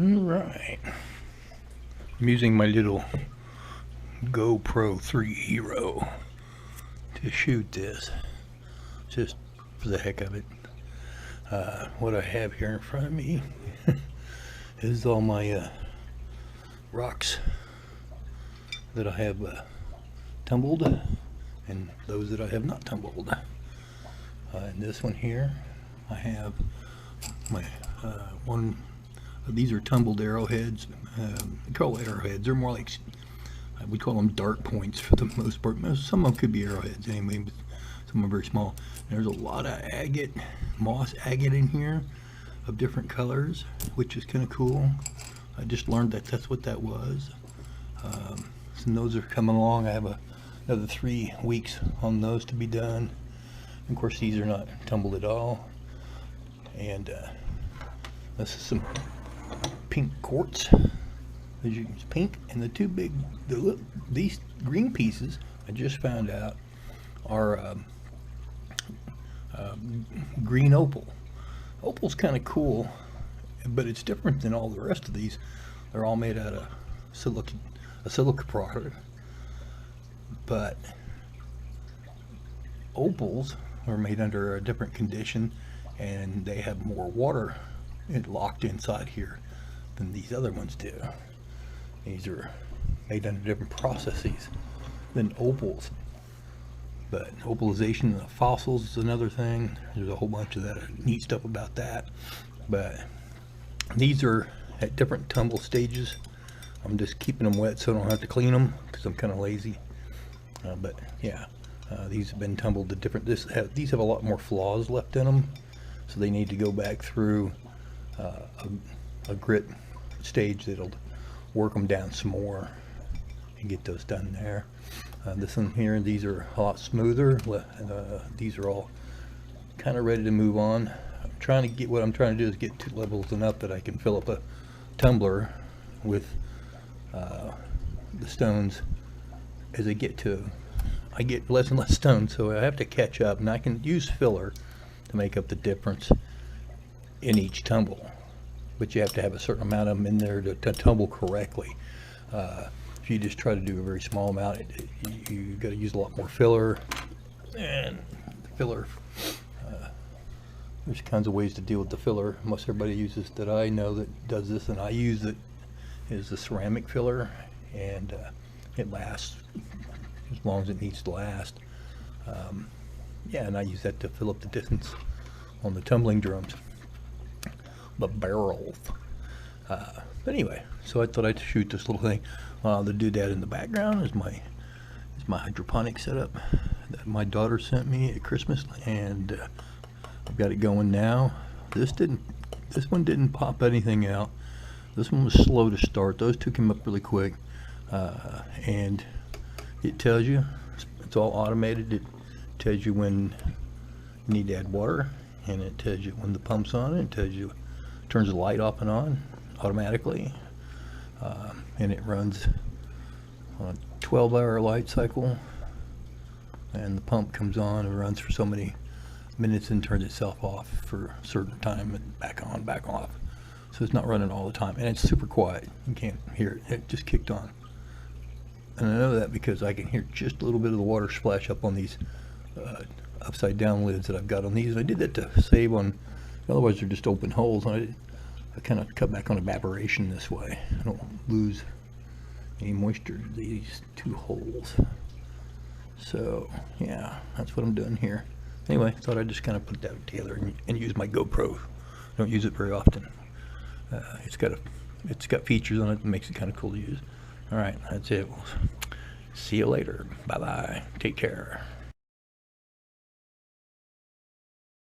Alright. I'm using my little GoPro 3 Hero to shoot this, just for the heck of it. What I have here in front of me is all my rocks that I have tumbled and those that I have not tumbled. And this one here, I have my one. These are tumbled arrowheads. We call arrowheads. They're more like, we call them dart points for the most part. Some of them could be arrowheads anyway, but some are very small. There's a lot of agate, moss agate in here of different colors, which is kind of cool. I just learned that that's what that was. So those are coming along. I have another 3 weeks on those to be done. And of course, these are not tumbled at all. And this is some pink quartz. As you can see, pink, and the two big, these green pieces I just found out are green opal. Opal's kind of cool, but it's different than all the rest of these. They're all made out of a silica product, but opals are made under a different condition, and they have more water locked inside here than these other ones do. These are made under different processes than opals. But opalization of fossils is another thing. There's a whole bunch of that neat stuff about that. But these are at different tumble stages. I'm just keeping them wet so I don't have to clean them because I'm kind of lazy. But yeah, these have been tumbled to different. These have a lot more flaws left in them, so they need to go back through a grit stage that'll work them down some more and get those done there. This one here, these are a lot smoother. These are all kind of ready to move on. What I'm trying to do is get to levels enough that I can fill up a tumbler with the stones. As I get less and less stones, so I have to catch up, and I can use filler to make up the difference in each tumble, but you have to have a certain amount of them in there to tumble correctly. If you just try to do a very small amount, you got to use a lot more filler, and filler, there's kinds of ways to deal with the filler. Most everybody uses that I know that does this, and I use it, is the ceramic filler, and it lasts as long as it needs to last. Yeah, and I use that to fill up the distance on the tumbling drums, the barrels. But anyway, so I thought I'd shoot this little thing. The doodad in the background is my hydroponic setup that my daughter sent me at Christmas, and I've got it going now. This one didn't pop anything out. This one was slow to start. Those two came up really quick, and it tells you, it's all automated. It tells you when you need to add water, and it tells you when the pump's on. It tells you, turns the light off and on automatically, and it runs on a 12-hour light cycle, and the pump comes on and runs for so many minutes and turns itself off for a certain time and back on, back off. So it's not running all the time, and it's super quiet. You can't hear it. It just kicked on. And I know that because I can hear just a little bit of the water splash up on these upside down lids that I've got on these. And I did that to save on, otherwise they're just open holes. And I kind of cut back on evaporation this way. I don't lose any moisture to these two holes. So yeah, that's what I'm doing here. Anyway, I thought I'd just kind of put that together and use my GoPro. I don't use it very often. It's got features on it that makes it kind of cool to use. All right, that's it. We'll see you later. Bye bye. Take care.